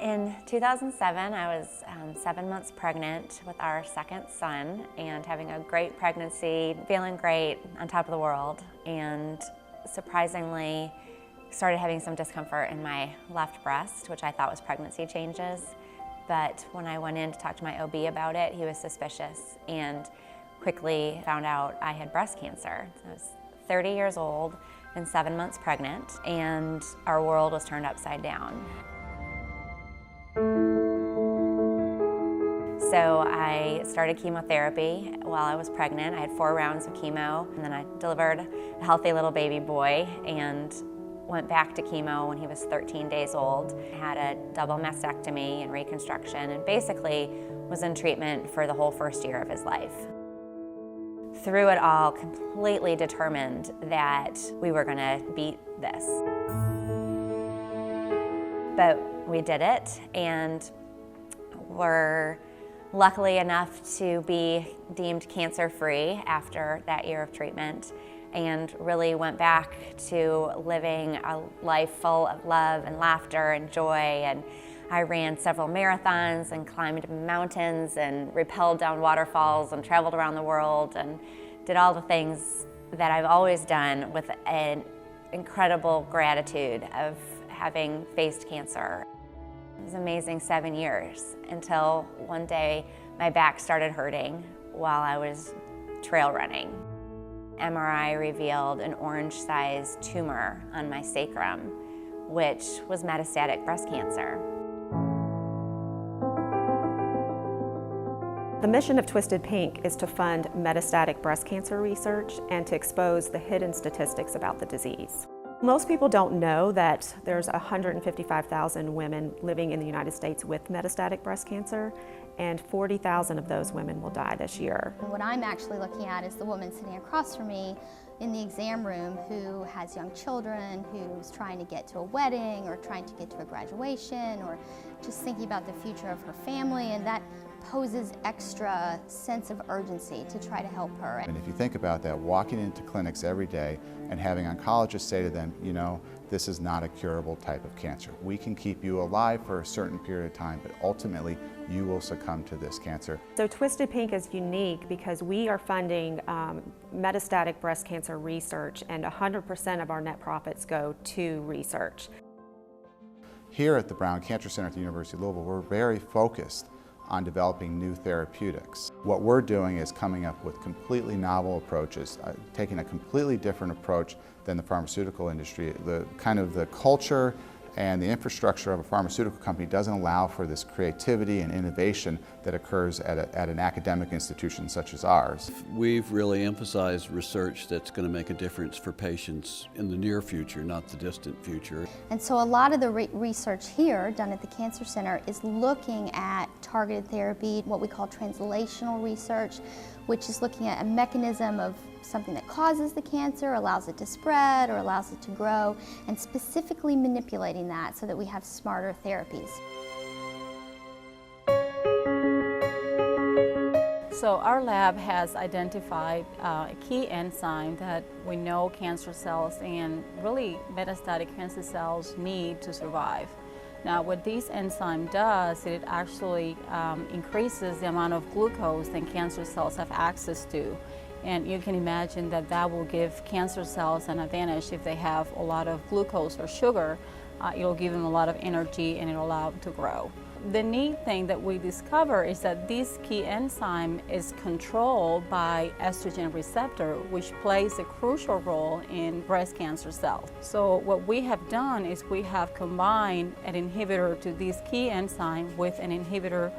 In 2007, I was 7 months pregnant with our second son and having a great pregnancy, feeling great, on top of the world, and surprisingly started having some discomfort in my left breast, which I thought was pregnancy changes. But when I went in to talk to my OB about it, he was suspicious and quickly found out I had breast cancer. I was 30 years old and 7 months pregnant, and our world was turned upside down. So I started chemotherapy while I was pregnant. I had 4 rounds of chemo, and then I delivered a healthy little baby boy and went back to chemo when he was 13 days old. I had a double mastectomy and reconstruction, and basically was in treatment for the whole first year of his life. Through it all, completely determined that we were gonna beat this. But we did it, and were luckily enough to be deemed cancer-free after that year of treatment, and really went back to living a life full of love and laughter and joy. And I ran several marathons and climbed mountains and rappelled down waterfalls and traveled around the world and did all the things that I've always done with an incredible gratitude of having faced cancer. It was an amazing 7 years until one day my back started hurting while I was trail running. MRI revealed an orange-sized tumor on my sacrum, which was metastatic breast cancer. The mission of Twisted Pink is to fund metastatic breast cancer research and to expose the hidden statistics about the disease. Most people don't know that there's 155,000 women living in the United States with metastatic breast cancer, and 40,000 of those women will die this year. What I'm actually looking at is the woman sitting across from me in the exam room who has young children, who's trying to get to a wedding or trying to get to a graduation or just thinking about the future of her family, and that poses extra sense of urgency to try to help her. And if you think about that, walking into clinics every day and having oncologists say to them, you know, this is not a curable type of cancer. We can keep you alive for a certain period of time, but ultimately you will succumb to this cancer. So Twisted Pink is unique because we are funding metastatic breast cancer research, and 100% of our net profits go to research. Here at the Brown Cancer Center at the University of Louisville, we're very focused on developing new therapeutics. What we're doing is coming up with completely novel approaches, taking a completely different approach than the pharmaceutical industry. The culture and the infrastructure of a pharmaceutical company doesn't allow for this creativity and innovation that occurs at an academic institution such as ours. We've really emphasized research that's going to make a difference for patients in the near future, not the distant future. And so a lot of the research here done at the Cancer Center is looking at targeted therapy, what we call translational research, which is looking at a mechanism of something that causes the cancer, allows it to spread or allows it to grow, and specifically manipulating that so that we have smarter therapies. So our lab has identified a key enzyme that we know cancer cells and really metastatic cancer cells need to survive. Now what this enzyme does, it actually increases the amount of glucose that cancer cells have access to. And you can imagine that that will give cancer cells an advantage if they have a lot of glucose or sugar. It'll give them a lot of energy and it'll allow them to grow. The neat thing that we discover is that this key enzyme is controlled by estrogen receptor, which plays a crucial role in breast cancer cells. So what we have done is we have combined an inhibitor to this key enzyme with an inhibitor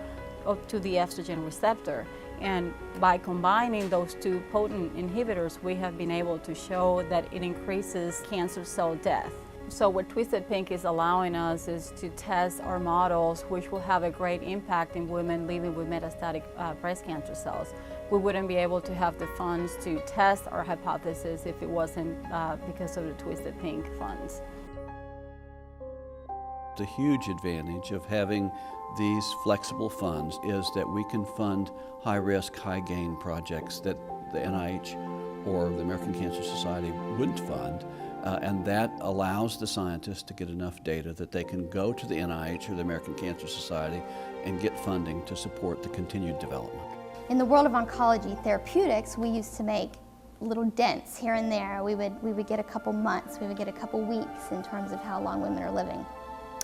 to the estrogen receptor. And by combining those two potent inhibitors, we have been able to show that it increases cancer cell death. So what Twisted Pink is allowing us is to test our models, which will have a great impact in women living with metastatic breast cancer cells. We wouldn't be able to have the funds to test our hypothesis if it wasn't because of the Twisted Pink funds. The huge advantage of having these flexible funds is that we can fund high-risk, high-gain projects that the NIH or the American Cancer Society wouldn't fund, And that allows the scientists to get enough data that they can go to the NIH or the American Cancer Society and get funding to support the continued development. In the world of oncology therapeutics, we used to make little dents here and there. We would get a couple months, we would get a couple weeks in terms of how long women are living.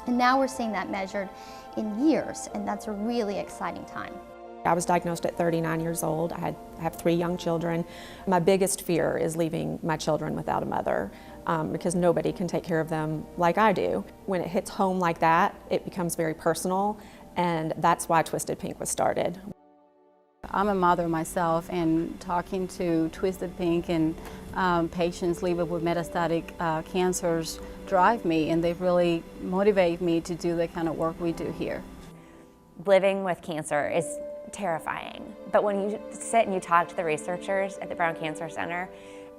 And now we're seeing that measured in years, and that's a really exciting time. I was diagnosed at 39 years old. I have 3 young children. My biggest fear is leaving my children without a mother because nobody can take care of them like I do. When it hits home like that, it becomes very personal, and that's why Twisted Pink was started. I'm a mother myself, and talking to Twisted Pink and patients living with metastatic cancers drive me, and they really motivate me to do the kind of work we do here. Living with cancer is terrifying, but when you sit and you talk to the researchers at the Brown Cancer Center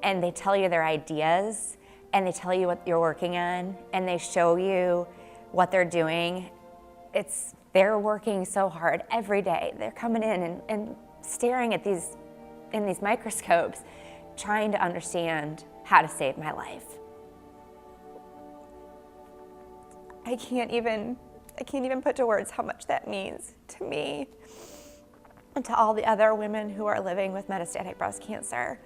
and they tell you their ideas and they tell you what you're working on and they show you what they're doing, they're working so hard every day. They're coming in and staring at these microscopes, trying to understand how to save my life. I can't even put to words how much that means to me and to all the other women who are living with metastatic breast cancer.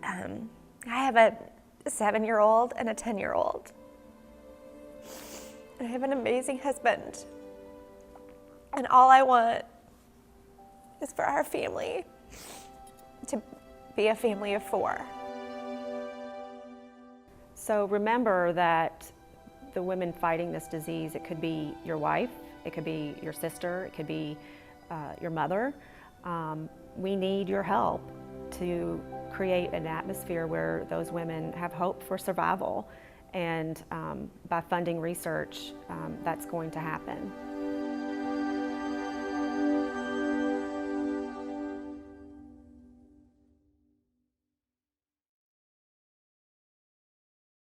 I have a 7-year-old and a 10-year-old. I have an amazing husband. And all I want is for our family to be a family of 4. So remember that the women fighting this disease, it could be your wife, it could be your sister, it could be your mother. We need your help to create an atmosphere where those women have hope for survival. And by funding research, that's going to happen.